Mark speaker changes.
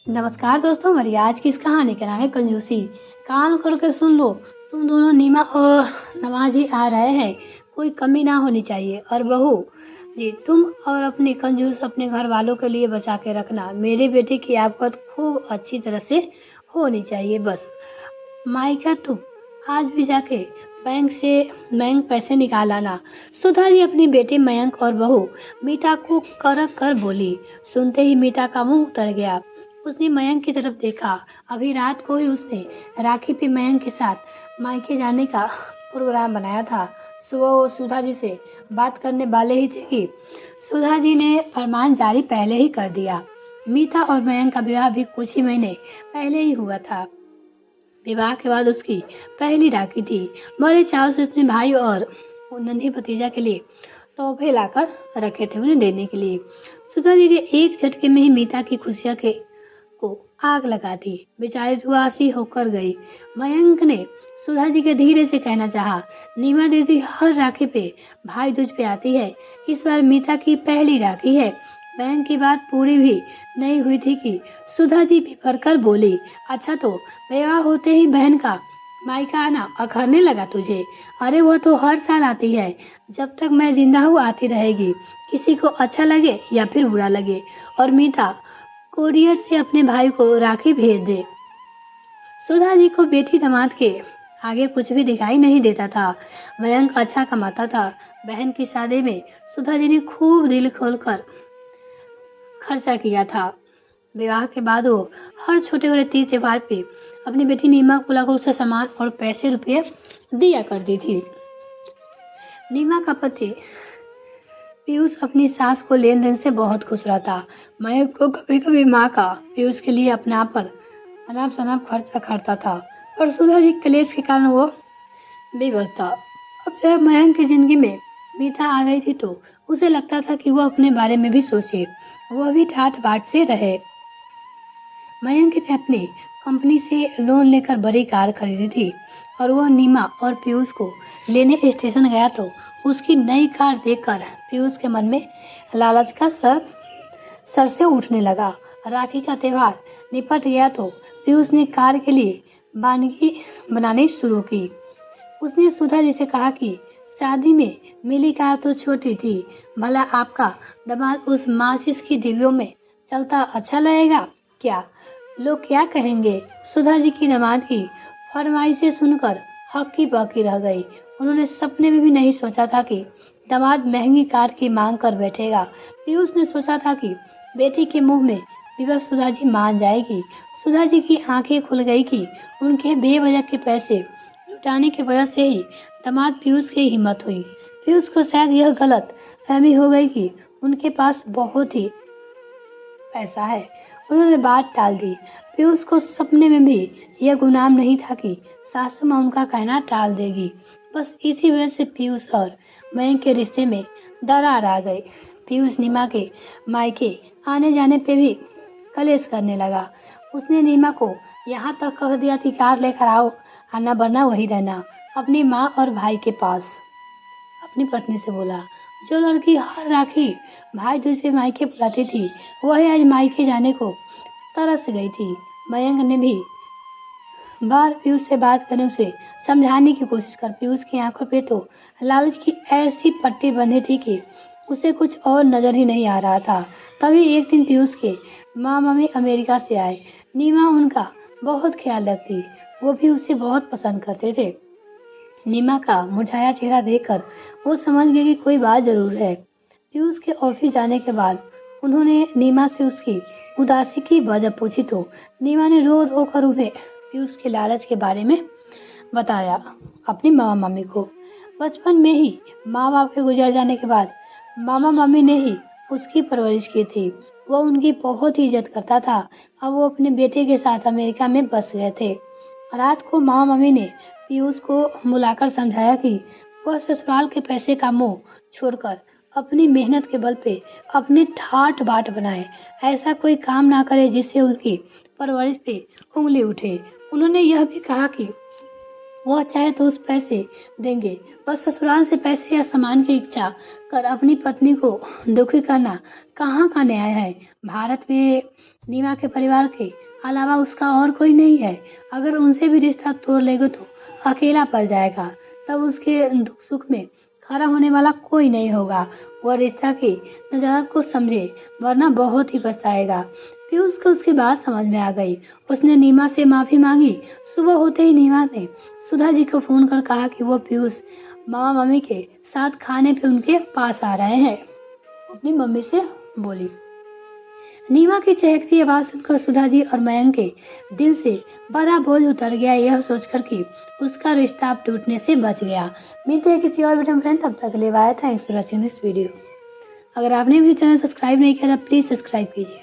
Speaker 1: नमस्कार दोस्तों, हमारी आज की इस कहानी का नाम है कंजूसी। कान खोल कर सुन लो, तुम दोनों नीमा और नवाजी आ रहे हैं। कोई कमी ना होनी चाहिए। और बहू जी, तुम और अपनी कंजूस अपने घर वालों के लिए बचा के रखना। मेरे बेटे की आफत खूब अच्छी तरह से होनी चाहिए बस। माइका, तुम आज भी जाके बैंक पैसे निकाल आना। सुधा जी अपनी बेटे मयंक और बहू मीता को करक कर बोली। सुनते ही मीता का मुंह उतर गया। उसने मयंक की तरफ देखा। अभी रात को ही उसने राखी पे मयंक के साथ मायके जाने का प्रोग्राम बनाया था। सुबह वो सुधा जी से बात करने वाले ही थे कि सुधा जी ने फरमान जारी पहले ही कर दिया। मीता और मयंक का विवाह भी कुछ ही महीने पहले ही हुआ था। विवाह के बाद उसकी पहली राखी थी। बड़े चाव से उसने भाई और नन्हे भतीजा के लिए तोहफे लाकर रखे थे उन्हें देने के लिए। सुधा जी ने एक झटके में ही मीता की खुशियां के को आग लगा दी। बेचारी रुआसी होकर गई। मयंक ने सुधा जी के धीरे से कहना चाहा, नीमा दीदी हर राखी पे भाई दूज पे आती है। इस बार मीता की पहली राखी है। बहन की बात पूरी भी नहीं हुई थी कि सुधा जी बिफर कर बोली, अच्छा तो विवाह होते ही बहन का मायका आना अखरने लगा तुझे? अरे वो तो हर साल आती है। जब तक मैं जिंदा हूँ आती रहेगी, किसी को अच्छा लगे या फिर बुरा लगे। और मीता कोरियर से अपने भाई को राखी भेज दे। सुधा जी को बेटी दामाद के आगे कुछ भी दिखाई नहीं देता था। मयंक अच्छा कमाता था। बहन की शादी में सुधा जी ने खूब दिल खोलकर खर्चा किया था। विवाह के बाद वो हर छोटे बड़े तीज त्योहार पे अपनी बेटी नीमा को लाकर उसे सामान और पैसे रुपये दिया करती थी। नीमा का पति पीयूष अपनी सास को लेन देन से बहुत खुश रहता। मयंक को कभी कभी माँ का पीयूष के लिए अपने आप पर अनाप शनाप खर्चा करता था। और सुधा जी कलेश के कारण वो बेबस था। अब जब मयंक की जिंदगी में मीता आ गई थी तो उसे लगता था कि वो अपने बारे में भी सोचे, वो भी ठाठ बाट से रहे। मयंक ने अपनी कंपनी से लोन लेकर बड़ी कार खरीदी थी और वह नीमा और पीयूष को लेने स्टेशन गया तो उसकी नई कार देखकर पीयूष के मन में लालच का सर से उठने लगा। राखी का त्योहार निपट गया तो पीयूष ने कार के लिए वानगी बनानी शुरू की। उसने सुधा जी से कहा कि शादी में मिली कार तो छोटी थी, भला आपका दामाद उस माचिस की डिब्बियों में चलता अच्छा लगेगा क्या? लोग क्या कहेंगे? सुधा जी की दामाद की फरमाइशें सुनकर हक्की बक्की रह गई। उन्होंने सपने में भी नहीं सोचा था कि दामाद महंगी कार की मांग कर बैठेगा। पीयूष ने सोचा था कि बेटी के मुंह में विवश सुधा जी मान जाएगी। सुधा जी की आंखें खुल गई कि उनके बेवजह के पैसे लुटाने की वजह से ही दामाद पीयूष की हिम्मत हुई। पीयूष को शायद यह गलत फहमी हो गई कि उनके पास बहुत ही पैसा है। उन्होंने बात टाल दी। पीयूष को सपने में भी यह गुनाम नहीं था कि सासू माँ उनका कहना टाल देगी। बस इसी वजह से पीयूष और मयंक के रिश्ते में दरार आ गई। पीयूष नीमा के मायके आने जाने पे भी कलेश करने लगा। उसने नीमा को यहाँ तक कह दिया कि कार लेकर आओ, आना बना वही रहना, अपनी माँ और भाई के पास। अपनी पत्नी से बोला, जो लड़की हर राखी भाई दूज पे मायके बुलाती थी वही आज मायके जाने को तरस गई थी। मयंक ने भी बार पीयूष से बात करने उसे समझाने की कोशिश कर पीयूष की आंखों पे तो लालच की ऐसी पट्टी बंधी थी कि उसे कुछ और नजर ही नहीं आ रहा था। तभी एक दिन पीयूष के माँ मम्मी अमेरिका से आए। नीमा उनका बहुत ख्याल रखती, वो भी उसे बहुत पसंद करते थे। नीमा का मुरझाया चेहरा देखकर वो समझ गई कि कोई बात जरूर है। पीयूष के ऑफिस जाने के बाद उन्होंने नीमा से उसकी उदासी की वजह पूछी तो नीमा ने रो रो कर उन्हें पीयूष के लालच के बारे में बताया अपनी मामा मम्मी को। बचपन में ही माँ बाप के गुजर जाने के बाद मामा मम्मी ने ही उसकी परवरिश की थी। वह उनकी बहुत ही इज्जत करता था। अब वो अपने बेटे के साथ अमेरिका में बस गए थे। रात को मामा मम्मी ने पीयूष को बुलाकर समझाया कि वह ससुराल के पैसे का मोह छोड़कर अपनी मेहनत के बल पे अपने ठाट बाट बनाए। ऐसा कोई काम ना करे जिससे उनकी परवरिश पे उंगली उठे। उन्होंने यह भी कहा कि वह चाहे तो उस पैसे देंगे। बस ससुराल से पैसे या सामान की इच्छा कर अपनी पत्नी को दुखी करना कहाँ का न्याय है। भारत में नीमा के परिवार के अलावा उसका और कोई नहीं है। अगर उनसे भी रिश्ता तोड़ लेगा तो अकेला पड़ जाएगा। तब उसके दुख सुख में खड़ा होने वाला कोई नहीं होगा। वह रिश्ता की नजाकत को समझे, वरना बहुत ही पछताएगा। पीयूष को उसकी बात समझ में आ गई। उसने नीमा से माफी मांगी। सुबह होते ही नीमा ने सुधा जी को फोन कर कहा कि वो पीयूष मामा मम्मी के साथ खाने पे उनके पास आ रहे हैं। अपनी मम्मी से बोली। नीमा की चहकती आवाज सुनकर सुधा जी और मयंक के दिल से बड़ा बोझ उतर गया, यह सोचकर कि उसका रिश्ता अब टूटने से बच गया। मिलते हैं किसी और वीडियो में फ्रेंड, तब तक के लिए bye. Thanks for watching this video. अगर आपने भी चैनल सब्सक्राइब नहीं किया तो प्लीज सब्सक्राइब कीजिए।